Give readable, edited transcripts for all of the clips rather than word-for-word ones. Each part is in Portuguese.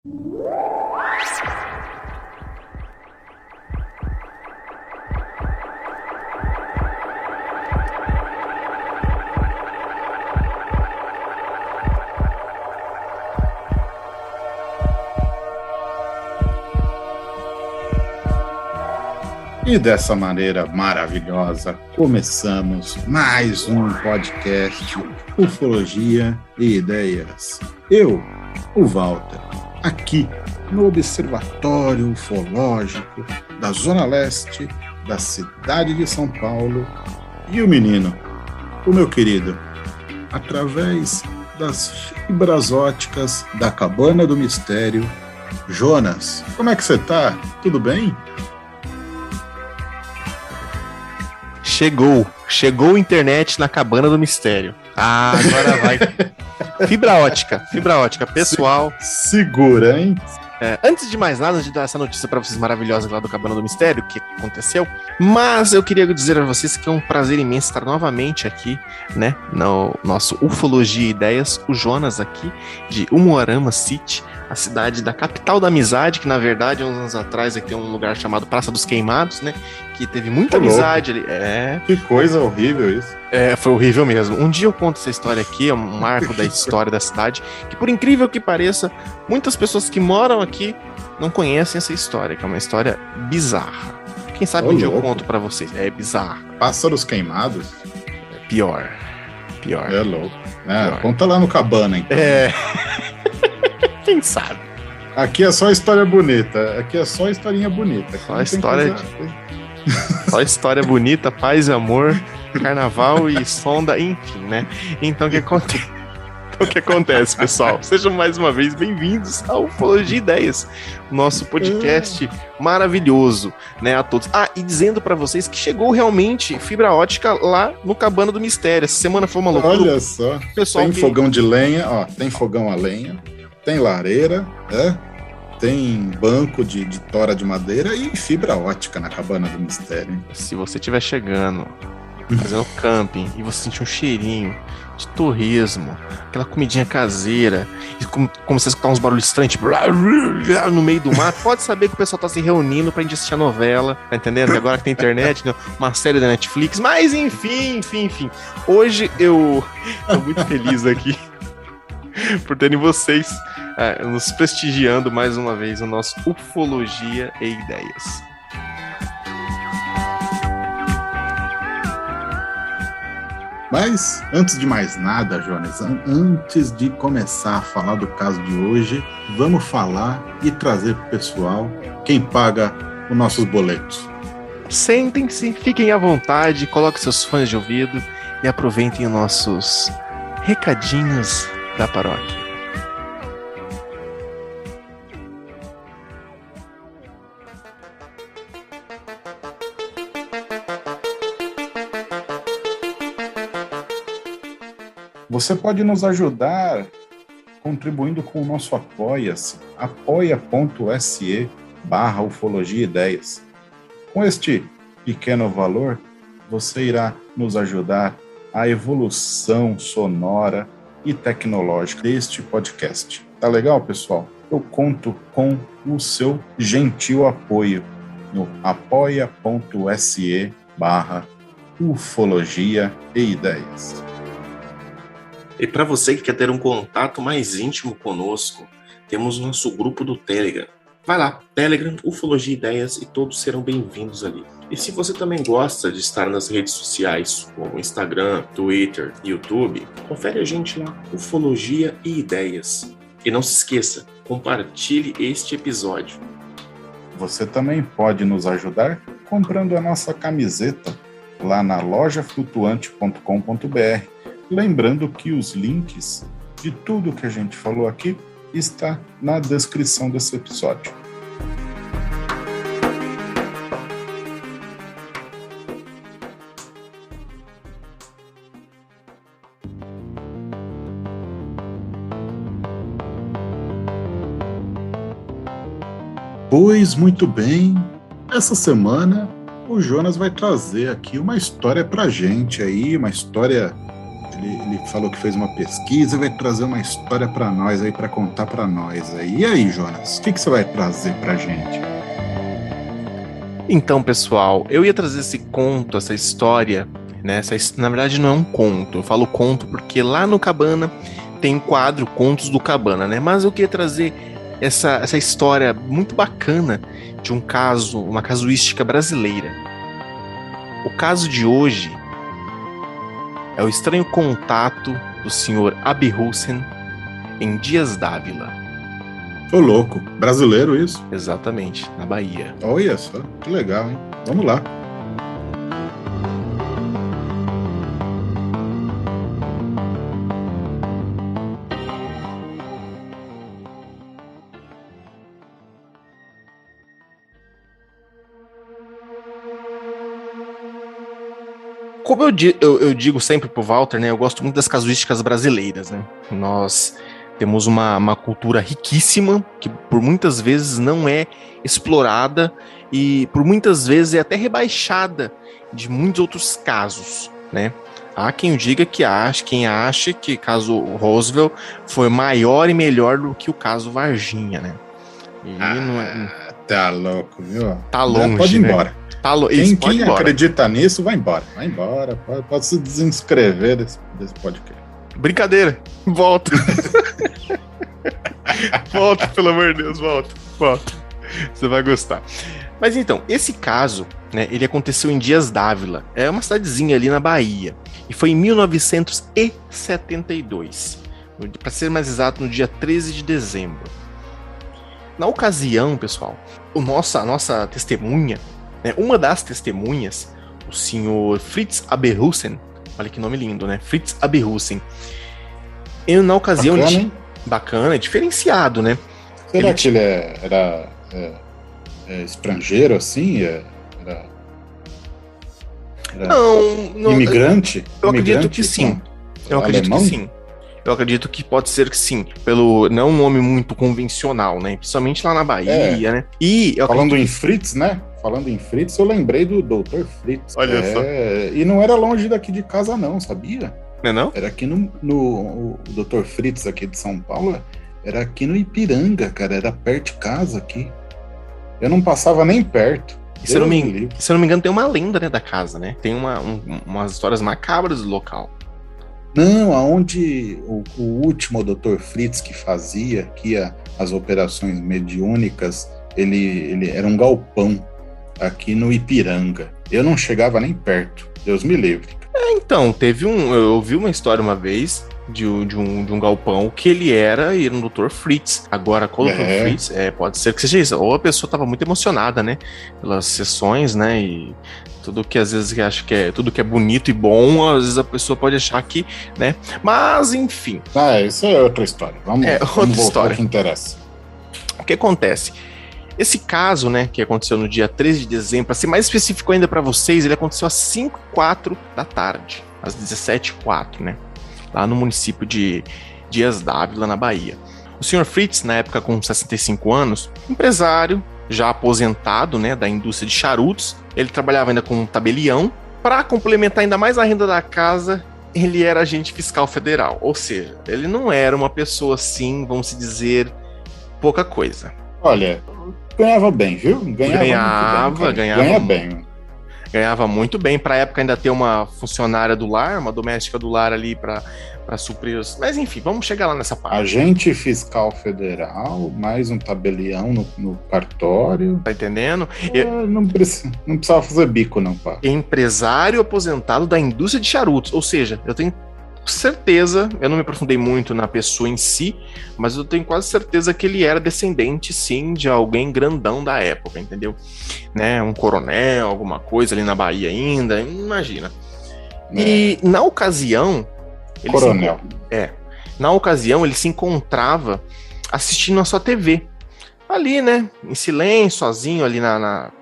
E dessa maneira maravilhosa, começamos mais um podcast Ufologia e Ideias. Eu, o Walter, aqui no Observatório Ufológico da Zona Leste da cidade de São Paulo, e o menino, o meu querido, através das fibras óticas da Cabana do Mistério, Jonas. Como é que você tá? Tudo bem? Chegou a internet na Cabana do Mistério. Ah, agora vai. Fibra ótica, pessoal. Segura, hein? Antes de mais nada, antes de dar essa notícia para vocês maravilhosa lá do Cabana do Mistério, que aconteceu, mas eu queria dizer a vocês que é um prazer imenso estar novamente aqui, né, no nosso Ufologia e Ideias, o Jonas aqui, de Umuarama City, a cidade da capital da amizade, que na verdade, uns anos atrás, aqui tem um lugar chamado Praça dos Queimados, né, que teve muita amizade ali. Que coisa horrível isso. Foi horrível mesmo. Um dia eu conto essa história aqui, é um marco da história da cidade, que por incrível que pareça, muitas pessoas que moram aqui não conhecem essa história, que é uma história bizarra. Quem sabe um dia eu conto pra vocês. É bizarro. Pássaros queimados? Pior. É louco. Pior. Conta lá no Cabana, então. Quem sabe? Aqui é só história bonita. Aqui é só historinha bonita. Só história bonita, paz e amor, carnaval e sonda, enfim, né? Então o que acontece, pessoal? Sejam mais uma vez bem-vindos ao Ufologia e Ideias, nosso podcast maravilhoso, né, a todos. E dizendo pra vocês que chegou realmente fibra ótica lá no Cabana do Mistério. Essa semana foi uma loucura. Olha só, pessoal, tem fogão de lenha, tem fogão a lenha, tem lareira, tem banco de tora de madeira e fibra ótica na Cabana do Mistério. Se você estiver chegando, fazendo camping, e você sentir um cheirinho de torresmo, aquela comidinha caseira, e começar a escutar uns barulhos estranhos, tipo, no meio do mar, pode saber que o pessoal tá se reunindo pra gente assistir a novela, tá entendendo? Que agora que tem internet, né? Uma série da Netflix, mas enfim. Hoje eu tô muito feliz aqui por terem vocês nos prestigiando mais uma vez no nosso Ufologia e Ideias. Mas, antes de mais nada, Jonas, antes de começar a falar do caso de hoje, vamos falar e trazer para o pessoal quem paga os nossos boletos. Sentem-se, fiquem à vontade, coloquem seus fones de ouvido e aproveitem os nossos recadinhos da paróquia. Você pode nos ajudar contribuindo com o nosso Apoia-se, apoia.se/Ufologia e Ideias. Com este pequeno valor, você irá nos ajudar à evolução sonora e tecnológica deste podcast. Tá legal, pessoal? Eu conto com o seu gentil apoio no apoia.se/Ufologia e Ideias. E para você que quer ter um contato mais íntimo conosco, temos nosso grupo do Telegram. Vai lá, Telegram, Ufologia e Ideias, e todos serão bem-vindos ali. E se você também gosta de estar nas redes sociais, como Instagram, Twitter, YouTube, confere a gente lá, Ufologia e Ideias. E não se esqueça, compartilhe este episódio. Você também pode nos ajudar comprando a nossa camiseta lá na lojaflutuante.com.br. Lembrando que os links de tudo que a gente falou aqui está na descrição desse episódio. Pois muito bem, essa semana o Jonas vai trazer aqui uma história pra gente aí, uma história Ele falou que fez uma pesquisa e vai trazer uma história para nós aí, para contar para nós aí. E aí, Jonas, o que você vai trazer pra gente? Então, pessoal, eu ia trazer esse conto, essa história, né? Na verdade, não é um conto. Eu falo conto porque lá no Cabana tem um quadro Contos do Cabana, né? Mas eu queria trazer essa história muito bacana de um caso, uma casuística brasileira. O caso de hoje é o estranho contato do Sr. Abihussen em Dias d'Ávila. Ô, louco, brasileiro isso? Exatamente, na Bahia. Olha só, que legal, hein? Vamos lá. Como eu digo sempre pro Walter, né? Eu gosto muito das casuísticas brasileiras, né? Nós temos uma cultura riquíssima que por muitas vezes não é explorada e por muitas vezes é até rebaixada de muitos outros casos, né? Há quem diga quem acha que o caso Roswell foi maior e melhor do que o caso Varginha, né? E não é... Tá louco, viu? Tá longe, pode ir né? embora. Quem acredita nisso, vai embora. Vai embora. Pode se desinscrever desse podcast. Brincadeira. Volta. Volta, pelo amor de Deus, volta. Você vai gostar. Mas então, esse caso, né, ele aconteceu em Dias d'Ávila. É uma cidadezinha ali na Bahia. E foi em 1972. Para ser mais exato, no dia 13 de dezembro. Na ocasião, pessoal, a nossa testemunha, né, uma das testemunhas, o senhor Fritz Abihussen, olha que nome lindo, né? Fritz Abihussen. E na ocasião... Bacana, é diferenciado, né? Será que ele era estrangeiro, assim? Não, imigrante? Eu acredito que sim. Eu acredito que pode ser que sim, pelo não um nome muito convencional, né? Principalmente lá na Bahia, né? E falando em Fritz, né? Falando em Fritz, eu lembrei do Dr. Fritz. Olha só. E não era longe daqui de casa, não, sabia? Não? Era aqui o Dr. Fritz aqui de São Paulo, era aqui no Ipiranga, cara. Era perto de casa aqui. Eu não passava nem perto. Se eu não me engano, tem uma lenda, né, da casa, né? Tem umas histórias macabras do local. Não, aonde o último Dr. Fritz que fazia aqui as operações mediúnicas, ele era um galpão aqui no Ipiranga. Eu não chegava nem perto, Deus me livre. Então, eu ouvi uma história uma vez de um galpão que ele era um Dr. Fritz. Agora, com o Dr. Fritz, pode ser que seja isso. Ou a pessoa estava muito emocionada, né? Pelas sessões, né? E tudo que às vezes acha que tudo que é bonito e bom, às vezes a pessoa pode achar que, né? Mas, enfim. Isso é outra história. Vamos voltar história. Ao que interessa. O que acontece? Esse caso, né, que aconteceu no dia 13 de dezembro, para ser mais específico ainda para vocês, ele aconteceu às 5h04 da tarde, às 17h04, né? Lá no município de Dias d'Ávila, na Bahia. O Sr. Fritz, na época com 65 anos, empresário, já aposentado, né, da indústria de charutos, ele trabalhava ainda como tabelião. Para complementar ainda mais a renda da casa, ele era agente fiscal federal, ou seja, ele não era uma pessoa assim, vamos dizer, pouca coisa. Olha, ganhava bem, viu? Ganhava muito bem. Pra época ainda ter uma funcionária do lar, uma doméstica do lar ali pra suprir os... Mas enfim, vamos chegar lá nessa parte. Agente fiscal federal, mais um tabelião no cartório. Tá entendendo? Não precisava fazer bico, não, pá. Empresário aposentado da indústria de charutos. Ou seja, eu tenho certeza, eu não me aprofundei muito na pessoa em si, mas eu tenho quase certeza que ele era descendente, sim, de alguém grandão da época, entendeu? Né? Um coronel, alguma coisa ali na Bahia ainda, imagina. E na ocasião... Na ocasião, ele se encontrava assistindo a sua TV. Ali, né? Em silêncio, sozinho, ali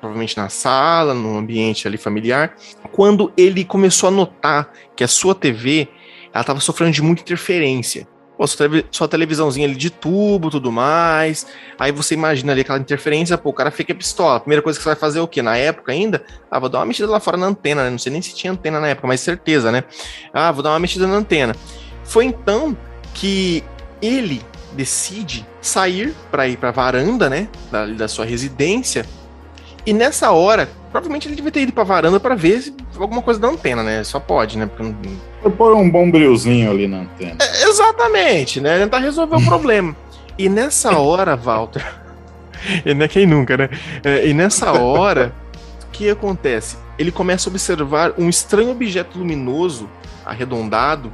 provavelmente na sala, no ambiente ali familiar, quando ele começou a notar que a sua TV ela estava sofrendo de muita interferência. Pô, sua televisãozinha ali de tubo, tudo mais. Aí você imagina ali aquela interferência, pô, o cara fica pistola. A primeira coisa que você vai fazer é o quê? Na época ainda? Ah, vou dar uma mexida lá fora na antena, né? Não sei nem se tinha antena na época, mas certeza, né? Ah, vou dar uma mexida na antena. Foi então que ele decide sair para ir para a varanda, né? Da sua residência. E nessa hora, provavelmente ele devia ter ido para a varanda para ver se alguma coisa da antena, né? Só pode, né? Porque não... Vou pôr um bombrilzinho ali na antena. Exatamente, né? Tentar resolver o problema. E nessa hora, Walter, e não é quem nunca, né? E nessa hora, o que acontece? Ele começa a observar um estranho objeto luminoso, arredondado.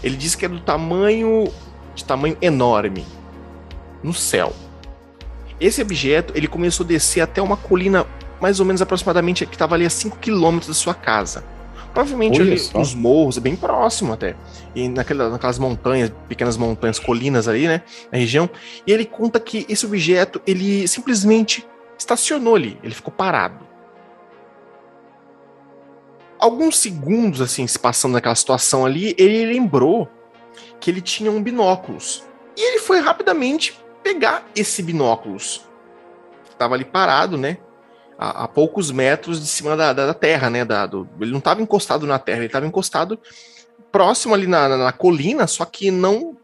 Ele diz que é de tamanho enorme, no céu. Esse objeto, ele começou a descer até uma colina, mais ou menos aproximadamente, que estava ali a 5 km da sua casa. Provavelmente ali, os morros, bem próximo até. E naquelas montanhas, pequenas montanhas, colinas ali, né, na região. E ele conta que esse objeto, ele simplesmente estacionou ali, ele ficou parado. Alguns segundos, assim, se passando naquela situação ali, ele lembrou que ele tinha um binóculos. E ele foi rapidamente pegar esse binóculos. Estava ali parado, né? A poucos metros de cima da terra, né? Ele não estava encostado na terra, ele estava encostado próximo ali na colina, só que não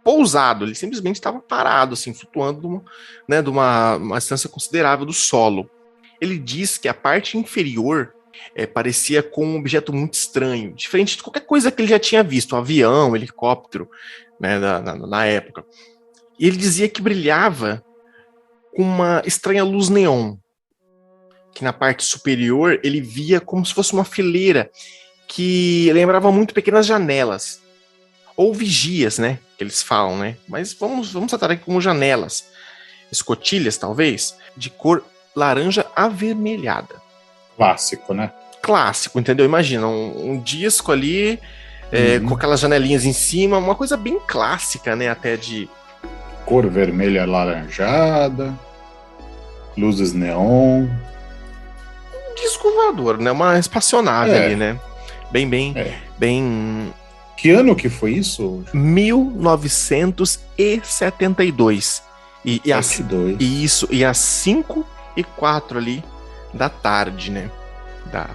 pousado. Ele simplesmente estava parado, assim, flutuando de uma distância considerável do solo. Ele diz que a parte inferior parecia com um objeto muito estranho, diferente de qualquer coisa que ele já tinha visto, um avião, um helicóptero, né, na época. E ele dizia que brilhava com uma estranha luz neon, que na parte superior ele via como se fosse uma fileira que lembrava muito pequenas janelas, ou vigias, né, que eles falam, né, mas vamos tratar aqui como janelas, escotilhas talvez, de cor laranja avermelhada. Clássico, né? Clássico, entendeu? Imagina, um disco ali, com aquelas janelinhas em cima, uma coisa bem clássica, né, até de... Cor vermelha alaranjada, luzes neon. Um disco voador, né? Uma espaçonave ali, né? Bem... Que ano que foi isso? 1972. E às 5h04 ali da tarde, né? Da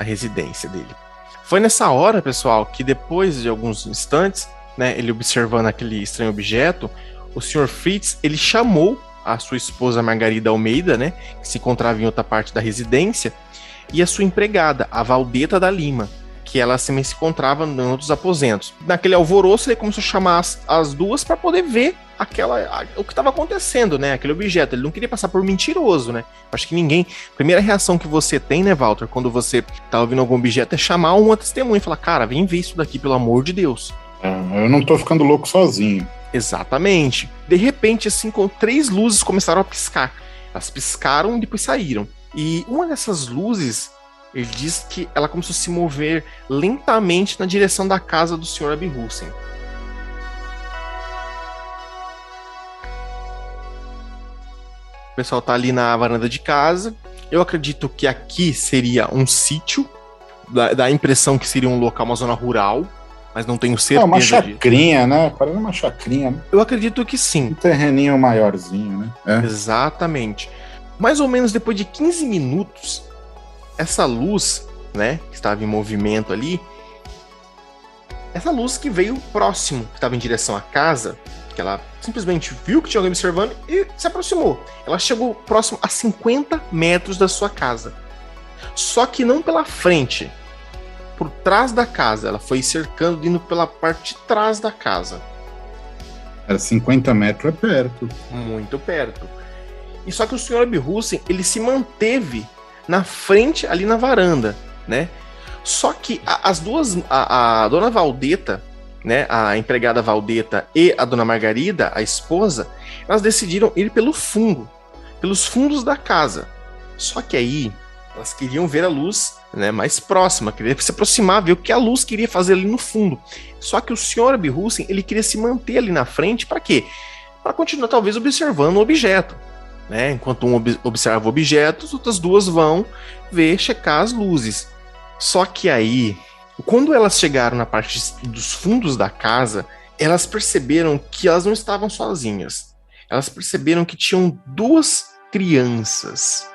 residência dele. Foi nessa hora, pessoal, que depois de alguns instantes, né? Ele observando aquele estranho objeto, o Sr. Fritz, ele chamou a sua esposa Margarida Almeida, né, que se encontrava em outra parte da residência, e a sua empregada, a Valdeta da Lima, que ela também se encontrava em outros aposentos. Naquele alvoroço, ele começou a chamar as duas para poder ver o que estava acontecendo, né, aquele objeto. Ele não queria passar por mentiroso, né. Acho que ninguém... A primeira reação que você tem, né, Walter, quando você tá ouvindo algum objeto, é chamar uma testemunha e falar, cara, vem ver isso daqui, pelo amor de Deus. Eu não tô ficando louco sozinho. Exatamente. De repente, assim, com 3 luzes começaram a piscar. Elas piscaram e depois saíram. E uma dessas luzes, ele diz que ela começou a se mover lentamente na direção da casa do Sr. Abirhussen. O pessoal tá ali na varanda de casa. Eu acredito que aqui seria um sítio. Dá a impressão que seria um local, uma zona rural. Mas não tenho certeza. Uma chacrinha, né? Parece uma chacrinha, né? Eu acredito que sim. Um terreninho maiorzinho, né? Exatamente. Mais ou menos depois de 15 minutos, essa luz, né, que estava em movimento ali, essa luz que veio próximo, que estava em direção à casa, que ela simplesmente viu que tinha alguém observando e se aproximou. Ela chegou próximo a 50 metros da sua casa. Só que não pela frente, por trás da casa. Ela foi cercando, indo pela parte de trás da casa. Era 50 metros, é perto. Muito perto. E só que o Sr. Abirhussen, ele se manteve na frente, ali na varanda, né? Só que as duas, a dona Valdeta, né, a empregada Valdeta e a dona Margarida, a esposa, elas decidiram ir pelos fundos da casa. Só que aí, elas queriam ver a luz, né, mais próxima, queria se aproximar, ver o que a luz queria fazer ali no fundo. Só que o Sr. Abirhussen, ele queria se manter ali na frente, para quê? Para continuar talvez observando o objeto, né? Enquanto um observa o objeto, as outras duas vão ver, checar as luzes. Só que aí, quando elas chegaram na parte dos fundos da casa, elas perceberam que elas não estavam sozinhas. Elas perceberam que tinham 2 crianças.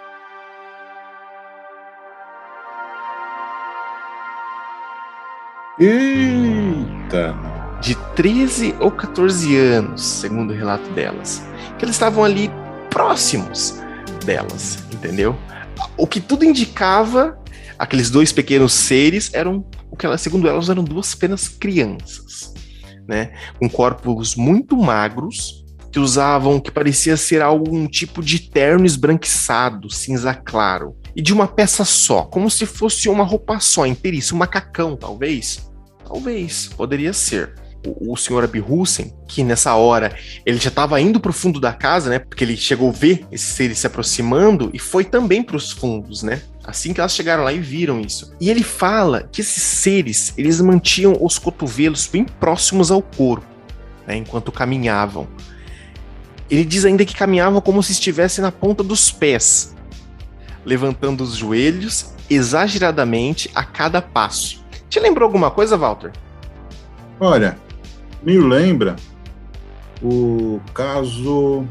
Eita! De 13 ou 14 anos, segundo o relato delas. Que eles estavam ali próximos delas, entendeu? O que tudo indicava, aqueles 2 pequenos seres eram, segundo elas, eram 2 apenas crianças, né? Com corpos muito magros, que usavam o que parecia ser algum tipo de terno esbranquiçado, cinza claro, e de uma peça só, como se fosse uma roupa só, inteiriça, um macacão, talvez. Talvez, poderia ser. O senhor Abihussen, que nessa hora ele já estava indo para o fundo da casa, né? Porque ele chegou a ver esses seres se aproximando e foi também para os fundos, né? Assim que elas chegaram lá e viram isso. E ele fala que esses seres, eles mantinham os cotovelos bem próximos ao corpo, né? Enquanto caminhavam. Ele diz ainda que caminhavam como se estivessem na ponta dos pés, levantando os joelhos exageradamente a cada passo. Te lembrou alguma coisa, Walter? Olha, me lembra o caso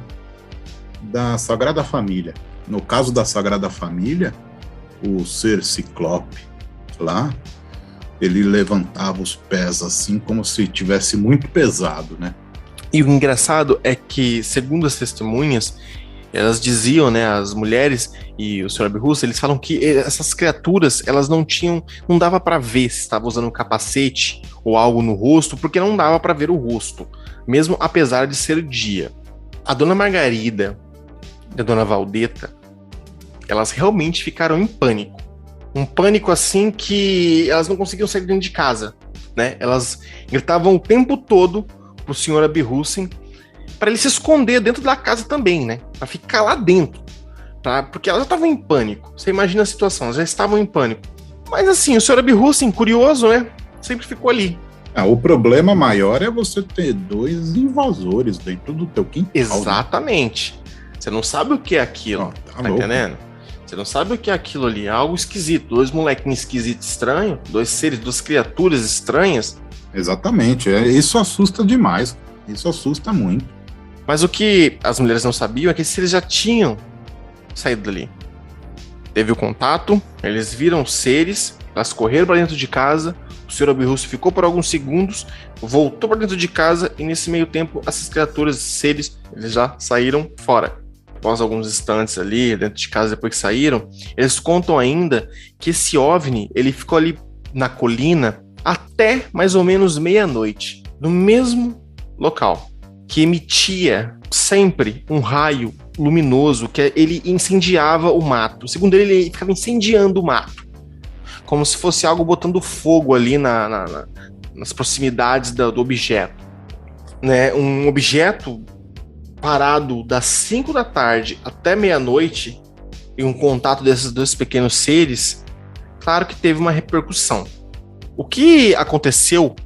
da Sagrada Família. No caso da Sagrada Família, o ser Ciclope lá, ele levantava os pés assim como se tivesse muito pesado, né? E o engraçado é que, segundo as testemunhas, elas diziam, né, as mulheres e o Sr. Abihussen, eles falam que essas criaturas, elas não dava para ver se estava usando um capacete ou algo no rosto, porque não dava para ver o rosto, mesmo apesar de ser dia. A dona Margarida e a dona Valdeta, elas realmente ficaram em pânico. Um pânico assim que elas não conseguiam sair dentro de casa, né? Elas gritavam o tempo todo pro Sr. Abihussen para ele se esconder dentro da casa também, né? Para ficar lá dentro, tá? Porque elas já estavam em pânico. Você imagina a situação, elas já estavam em pânico. Mas assim, o Sr. Abihussen, curioso, né? Sempre ficou ali. O problema maior é você ter 2 invasores dentro do teu quintal. Exatamente. Né? Você não sabe o que é aquilo, tá entendendo? Você não sabe o que é aquilo ali, é algo esquisito. 2 molequinhos esquisitos, estranhos, 2 seres, 2 criaturas estranhas. Exatamente, isso assusta demais. Isso assusta muito. Mas o que as mulheres não sabiam é que esses seres já tinham saído dali. Teve o contato, eles viram os seres, elas correram para dentro de casa, o Sr. Abihussen ficou por alguns segundos, voltou para dentro de casa e nesse meio tempo essas criaturas, seres, eles já saíram fora. Após alguns instantes ali, dentro de casa, depois que saíram, eles contam ainda que esse OVNI, ele ficou ali na colina até mais ou menos meia-noite, no mesmo local, que emitia sempre um raio luminoso, que ele incendiava o mato. Segundo ele ficava incendiando o mato, como se fosse algo botando fogo ali nas proximidades do objeto. Né? Um objeto parado das 5 da tarde até meia-noite e um contato desses 2 pequenos seres, claro que teve uma repercussão. O que aconteceu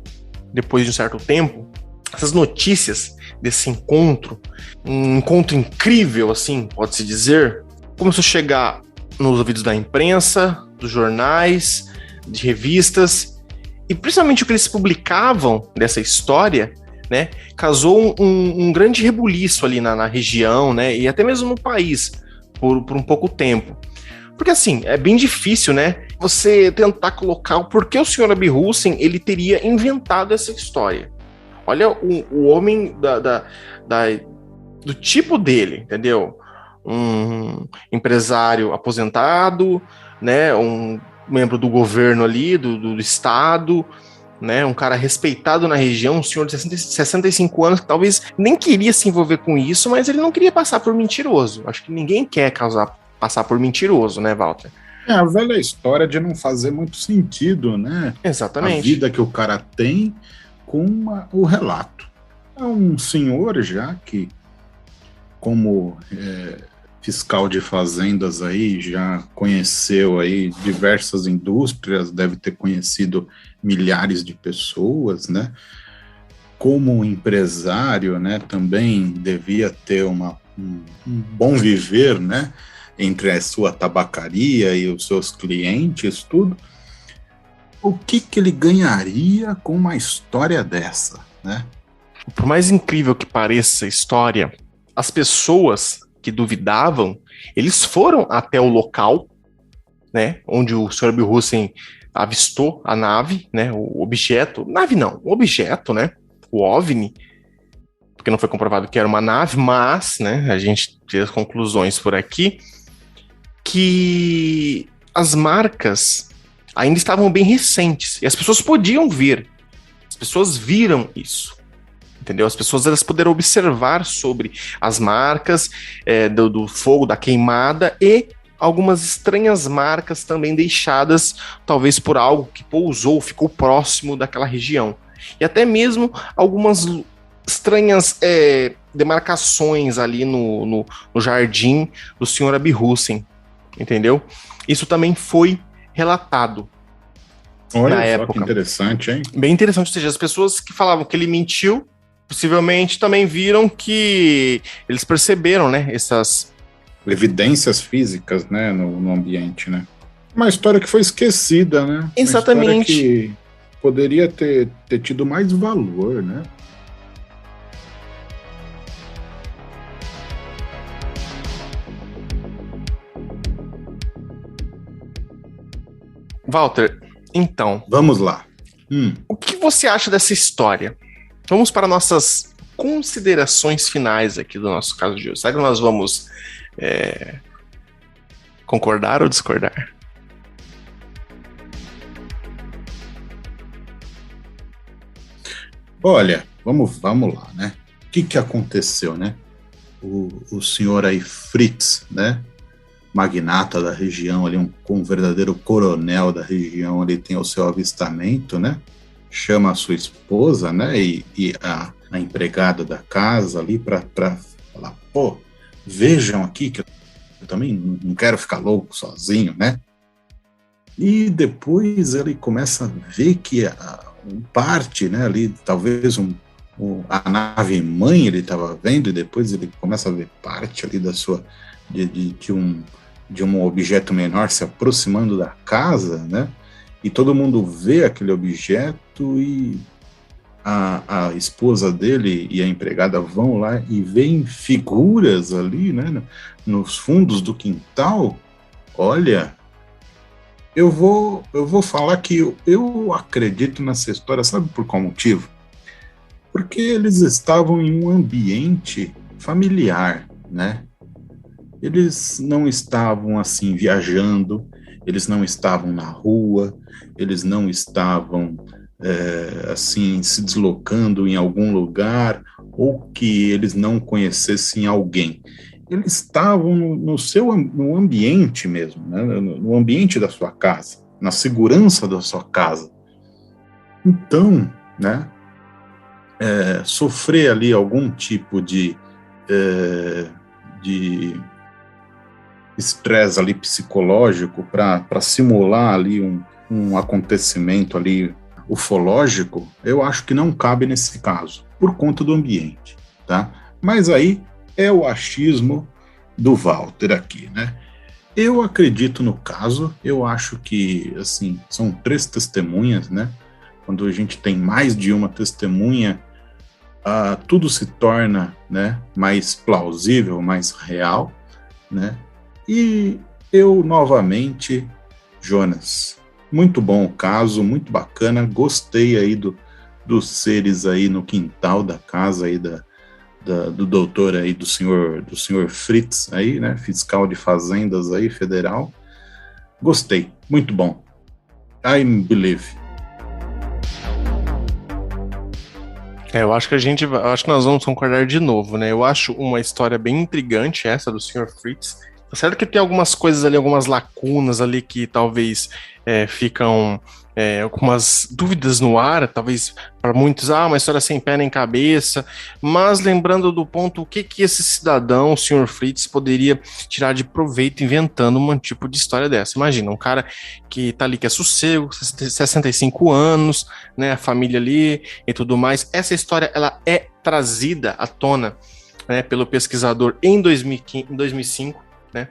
depois de um certo tempo, essas notícias desse encontro, um encontro incrível, assim, pode-se dizer, começou a chegar nos ouvidos da imprensa, dos jornais, de revistas, e principalmente o que eles publicavam dessa história, né, causou um grande rebuliço ali na região, né, e até mesmo no país, por um pouco tempo. Porque assim, é bem difícil, né, você tentar colocar o porquê o Sr. Abihussen, ele teria inventado essa história. Olha o homem do tipo dele, entendeu? Um empresário aposentado, né, um membro do governo ali, do estado, né, um cara respeitado na região, um senhor de 65 anos que talvez nem queria se envolver com isso, mas ele não queria passar por mentiroso. Acho que ninguém quer passar por mentiroso, né, Walter? A velha história de não fazer muito sentido, né? Exatamente. A vida que o cara tem com o relato. É um senhor já que, como fiscal de fazendas aí, já conheceu aí diversas indústrias, deve ter conhecido milhares de pessoas, né? Como empresário, né, também devia ter um bom viver, né, entre a sua tabacaria e os seus clientes, tudo. O que ele ganharia com uma história dessa, né? Por mais incrível que pareça a história, as pessoas que duvidavam, eles foram até o local, né, onde o Sr. Bill Hussein avistou a nave, né, o objeto, nave não, o objeto, né, o OVNI, porque não foi comprovado que era uma nave, mas, né, a gente tem as conclusões por aqui, que as marcas ainda estavam bem recentes, e as pessoas podiam ver, as pessoas viram isso. Entendeu? As pessoas elas poderão observar sobre as marcas do fogo, da queimada e algumas estranhas marcas também deixadas, talvez por algo que pousou, ficou próximo daquela região. E até mesmo algumas estranhas demarcações ali no jardim do Sr. Abi Hussein. Entendeu? Isso também foi relatado. Olha na só época. Que interessante, hein? Bem interessante, ou seja, as pessoas que falavam que ele mentiu, possivelmente também viram que eles perceberam, né, essas Evidências físicas, né, no ambiente, né? Uma história que foi esquecida, né? Exatamente. Uma história que poderia ter tido mais valor, né? Walter, então, Vamos lá. o que você acha dessa história? Vamos para nossas considerações finais aqui do nosso caso de hoje. Será que nós vamos concordar ou discordar? Olha, vamos lá, né? O que aconteceu, né? O senhor aí, Fritz, né? Magnata da região, ali, um verdadeiro coronel da região, ele tem o seu avistamento, né? Chama a sua esposa, né? E a empregada da casa ali para falar, pô, vejam aqui que eu também não quero ficar louco sozinho, né? E depois ele começa a ver que parte, né, ali, talvez a nave mãe ele estava vendo, e depois ele começa a ver parte ali da sua, de um objeto menor se aproximando da casa, né, e todo mundo vê aquele objeto e a esposa dele e a empregada vão lá e veem figuras ali, né, nos fundos do quintal. Olha, eu vou falar que eu acredito nessa história, sabe por qual motivo? Porque eles estavam em um ambiente familiar, né? Eles não estavam assim viajando, eles não estavam na rua, eles não estavam assim se deslocando em algum lugar ou que eles não conhecessem alguém. Eles estavam no ambiente mesmo, né? No ambiente da sua casa, na segurança da sua casa. Então, né, sofrer ali algum tipo de estresse ali psicológico para simular ali um acontecimento ali ufológico, eu acho que não cabe nesse caso, por conta do ambiente, tá? Mas aí é o achismo do Walter aqui, né? Eu acredito no caso, eu acho que, assim, são 3 testemunhas, né? Quando a gente tem mais de uma testemunha, tudo se torna, né, mais plausível, mais real, né? E eu, novamente, Jonas, muito bom o caso, muito bacana, gostei aí dos seres aí no quintal da casa aí do doutor aí, do senhor Fritz aí, né, fiscal de fazendas aí, federal. Gostei, muito bom. I believe. Eu acho que nós vamos concordar de novo, né? Eu acho uma história bem intrigante essa do Sr. Fritz. Tá certo que tem algumas coisas ali, algumas lacunas ali que talvez ficam algumas dúvidas no ar, talvez para muitos, uma história sem pé nem cabeça, mas lembrando do ponto, o que esse cidadão, o Sr. Fritz, poderia tirar de proveito inventando um tipo de história dessa. Imagina, um cara que tá ali, que é sossego, 65 anos, né, a família ali e tudo mais. Essa história, ela é trazida à tona, né, pelo pesquisador em 2005, né,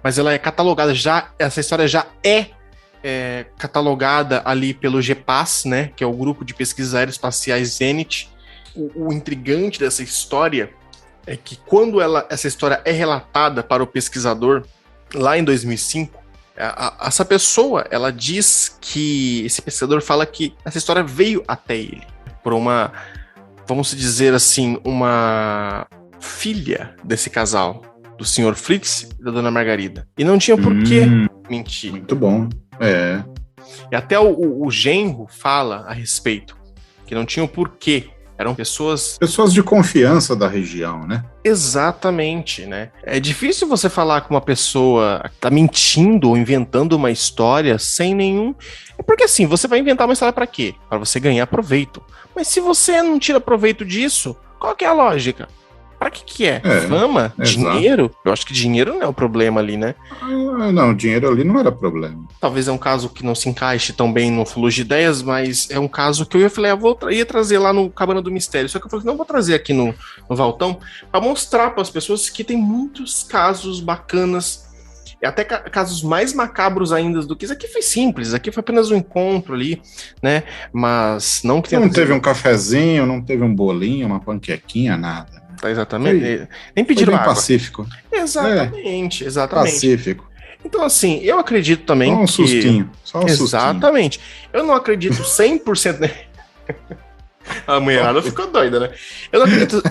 mas ela é catalogada essa história já é catalogada ali pelo GEPAS, né, que é o Grupo de Pesquisas Aeroespaciais Zenit, o intrigante dessa história é que quando essa história é relatada para o pesquisador, lá em 2005, essa pessoa, ela diz que, esse pesquisador fala que essa história veio até ele por uma, vamos dizer assim, uma filha desse casal, do Sr. Fritz e da Dona Margarida. E não tinha por que mentir. Muito bom, é. E até o genro fala a respeito, que não tinha o porquê. Eram pessoas de confiança da região, né? Exatamente, né? É difícil você falar com uma pessoa que tá mentindo ou inventando uma história sem nenhum... Porque assim, você vai inventar uma história pra quê? Pra você ganhar proveito. Mas se você não tira proveito disso, qual que é a lógica? Pra que é? Fama? Exato. Dinheiro? Eu acho que dinheiro não é o problema ali, né? Não, dinheiro ali não era problema. Talvez é um caso que não se encaixe tão bem no Ufologia de Ideias, mas é um caso que eu falei, ia trazer lá no Cabana do Mistério. Só que eu falei, não vou trazer aqui no Valtão pra mostrar para as pessoas que tem muitos casos bacanas, e até casos mais macabros ainda do que isso. Aqui foi simples, aqui foi apenas um encontro ali, né? Mas não que tenha... Não teve um cafezinho, não teve um bolinho, uma panquequinha, nada. Tá, exatamente. Nem pediram água. Pacífico. Exatamente, exatamente. Pacífico. Então, assim, eu acredito também só um sustinho, só um exatamente. Sustinho. Eu não acredito 100%... Né? A mulherada ficou doida, né? Eu não acredito...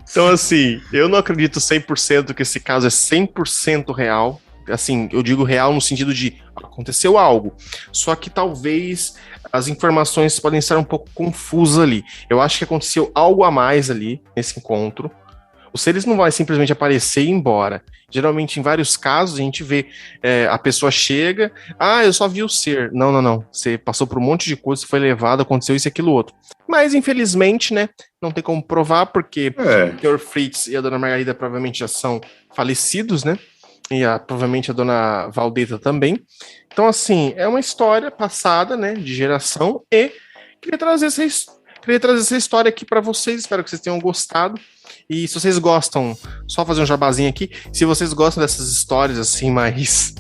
Então, assim, eu não acredito 100% que esse caso é 100% real. Assim, eu digo real no sentido de aconteceu algo, só que talvez as informações podem estar um pouco confusas ali. Eu acho que aconteceu algo a mais ali nesse encontro. Os seres não vão simplesmente aparecer e ir embora. Geralmente, em vários casos, a gente vê a pessoa chega, eu só vi o ser. Não. Você passou por um monte de coisa, foi levado, aconteceu isso e aquilo outro. Mas, infelizmente, né, não tem como provar, porque o Sr. Fritz e a Dona Margarida provavelmente já são falecidos, né? E provavelmente a Dona Valdeta também. Então, assim, é uma história passada, né, de geração, e queria trazer essa história aqui para vocês. Espero que vocês tenham gostado. E se vocês gostam, só fazer um jabazinho aqui, se vocês gostam dessas histórias, assim, mais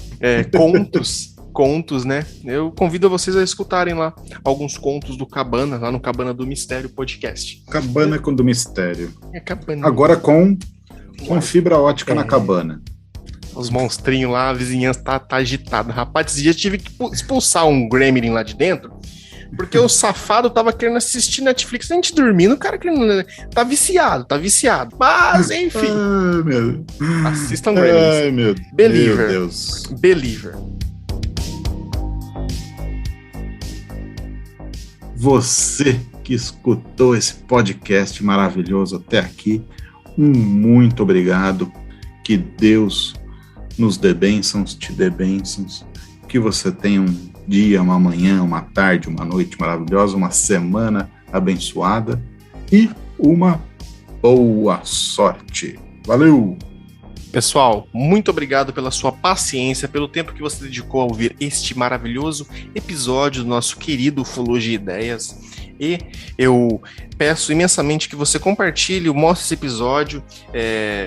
contos, né, eu convido vocês a escutarem lá alguns contos do Cabana, lá no Cabana do Mistério Podcast. Cabana do Mistério. Cabana. Agora com fibra ótica na cabana. Os monstrinhos lá, a vizinhança tá agitada. Rapaz, esses dias tive que expulsar um Gremlin lá de dentro, porque o safado tava querendo assistir Netflix, a gente dormindo, o cara querendo... Tá viciado. Mas, enfim. Assistam Gremlins. Ai, meu Deus. Believer. Você que escutou esse podcast maravilhoso até aqui, muito obrigado. Que Deus nos dê bênçãos, te dê bênçãos, que você tenha um dia, uma manhã, uma tarde, uma noite maravilhosa, uma semana abençoada e uma boa sorte. Valeu! Pessoal, muito obrigado pela sua paciência, pelo tempo que você dedicou a ouvir este maravilhoso episódio do nosso querido Ufologia Ideias. E eu peço imensamente que você compartilhe, mostre esse episódio.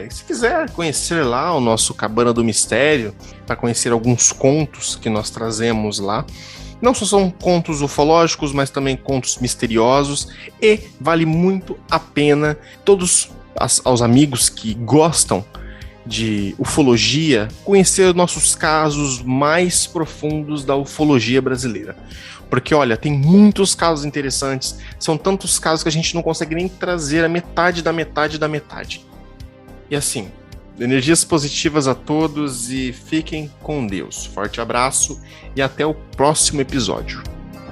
Se quiser conhecer lá o nosso Cabana do Mistério, para conhecer alguns contos que nós trazemos lá. Não só são contos ufológicos, mas também contos misteriosos. E vale muito a pena todos aos amigos que gostam de ufologia conhecer nossos casos mais profundos da ufologia brasileira. Porque, olha, tem muitos casos interessantes, são tantos casos que a gente não consegue nem trazer a metade da metade da metade. E assim, energias positivas a todos e fiquem com Deus. Forte abraço e até o próximo episódio.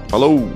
Falou!